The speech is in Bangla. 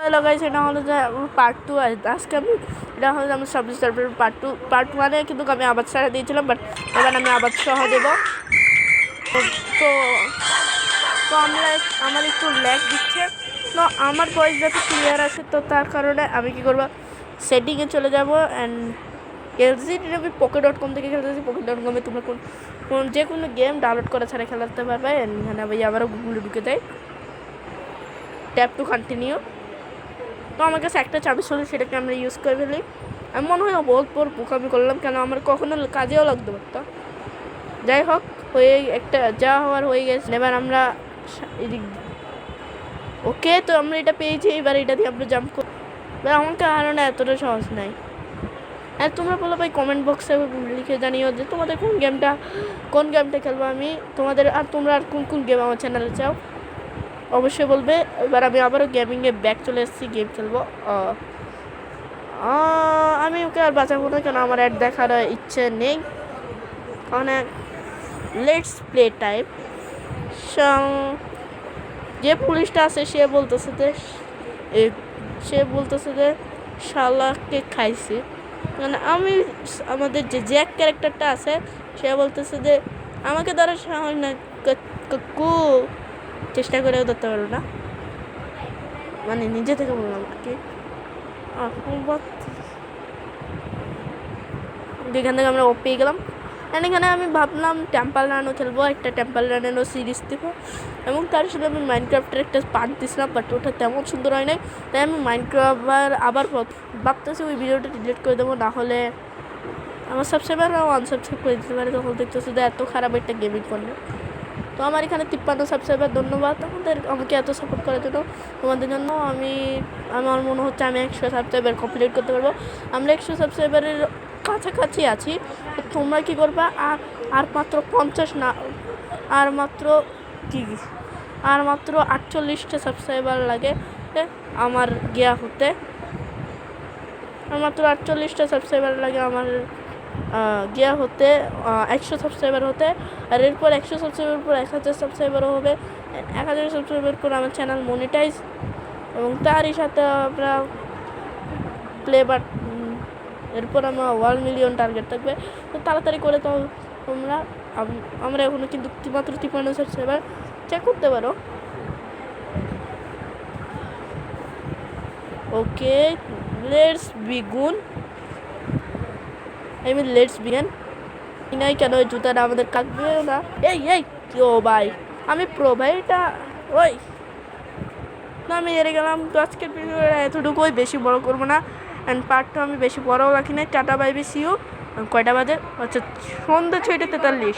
হ্যালো গাইস, এটা হলো যে পার্ট 2। আজকে আমি এটা হলো আমার সাবজেক্ট সার্ভারের পার্ট 1-এ কিন্তু আমি আবাদ ছাড়া দিয়েছিলাম, বাট এবার আমি আবাদ সহ দেব। তো তো আমার একটু ল্যাগ দিচ্ছে, তো আমার ভয়েস যাতে ক্লিয়ার আসে, তো তার কারণে আমি কী করবো, সেটিংয়ে চলে যাব। অ্যান্ড আমি poke.com থেকে খেলতেছি। poke.com-এ তোমরা যে কোনো গেম ডাউনলোড করা ছাড়া খেলাতে পারবে। এখানে ভাই আবারও গুগলে ঢুকে দেয়, ট্যাপ টু কন্টিনিউ। তো আমার কাছে একটা চাবি ছিল, সেটাকে আমরা ইউজ করে ফেলি। আমি মনে হয় বহুত বড় বোকামি করলাম, কেন আমার কখনো কাজেও লাগতে পারতো। যাই হোক, হয়ে একটা যা হওয়ার হয়ে গেছে। এবার আমরা এদিক ওকে, তো আমরা এটা পেয়েছি। এবার এটা দিয়ে আমরা জাম্প করি। এবার আমাকে হারানো এতটা সহজ নাই। আর তোমরা বলো ভাই, কমেন্ট বক্সে লিখে জানিও যে তোমাদের কোন গেমটা খেলবো আমি তোমাদের, আর তোমরা আর কোন গেম আমার চ্যানেলে চাও অবশ্যই বলবে। এবার আমি আবারও গেমিংয়ে ব্যাক চলে এসেছি, গেম খেলবো। আমি ওকে আর বাঁচাবো না, কেন আমার অ্যাড দেখার ইচ্ছে নেই। অনেক লেটস প্লে টাইপ। যে পুলিশটা আছে সে বলতেছে যে শালাকে খাইছে। মানে আমাদের যে জ্যাক ক্যারেক্টারটা আছে, সে বলতেছে যে আমাকে ধরার সাহস না, চেষ্টা করেও ধরতে পারো না। মানে নিজে থেকে বললাম আর কি। এখান থেকে আমরা পেয়ে গেলাম। এখানে আমি ভাবলাম টেম্পল রানও খেলবো, একটা টেম্পল রানেরও সিরিজ দেবো। এবং তার সাথে আমি মাইনক্রাফ্টের একটা পার্ট দিয়েছিলাম, বাট ওটা তেমন সুন্দর হয় নাই। তাই আমি মাইনক্রাফ্ট আবার ভাবতেছি ওই ভিডিওটা ডিলিট করে দেবো, না হলে আমার সাবস্ক্রাইবাররা আনসাবস্ক্রাইব করে দিতে পারে। তখন দেখতেছি যে এত খারাপ একটা গেমিং করলে। তো আমার এখানে 53 সাবস্ক্রাইবার, ধন্যবাদ আমাকে এত সাপোর্ট করার জন্য। তোমাদের জন্য আমার মনে হচ্ছে আমি 100 সাবস্ক্রাইবার কমপ্লিট করতে পারবো। আমরা 100 সাবস্ক্রাইবারের কাছাকাছি আছি। তোমরা কী করবা, আর মাত্র 50 না, আর মাত্র 48টা সাবস্ক্রাইবার লাগে আমার গিয়া হতে। আর মাত্র 48টা সাবস্ক্রাইবার লাগে আমার গিয়া হতে 100 সাবস্ক্রাইবার হতে। আর এরপর 100 সাবস্ক্রাইবার পর 1000 সাবস্ক্রাইবারও হবে। 1000 সাবস্ক্রাইবার পর আমার চ্যানেল মনিটাইজ, এবং তারই সাথে আমরা এরপর আমার 1 মিলিয়ন টার্গেট থাকবে। তো তাড়াতাড়ি করে তো আমরা এখনো কিন্তু মাত্র 53 সাবস্ক্রাইবার, চেক করতে পারো। Okay, let's begin. Let's begin. নাই কেন ওই জুতাটা আমাদের কাটবে না। এই ও ভাই, আমি প্রো ভাই, এটা ওই না, আমি হেরে গেলাম। তো আজকের ভিডিওটা এতটুকুই, বেশি বড় করবো না। অ্যান্ড পার্টটা আমি বেশি বড়ও রাখি নাই। Tata bye bye, see you. কয়টা বাজে? আচ্ছা, সন্ধ্যা 6:43।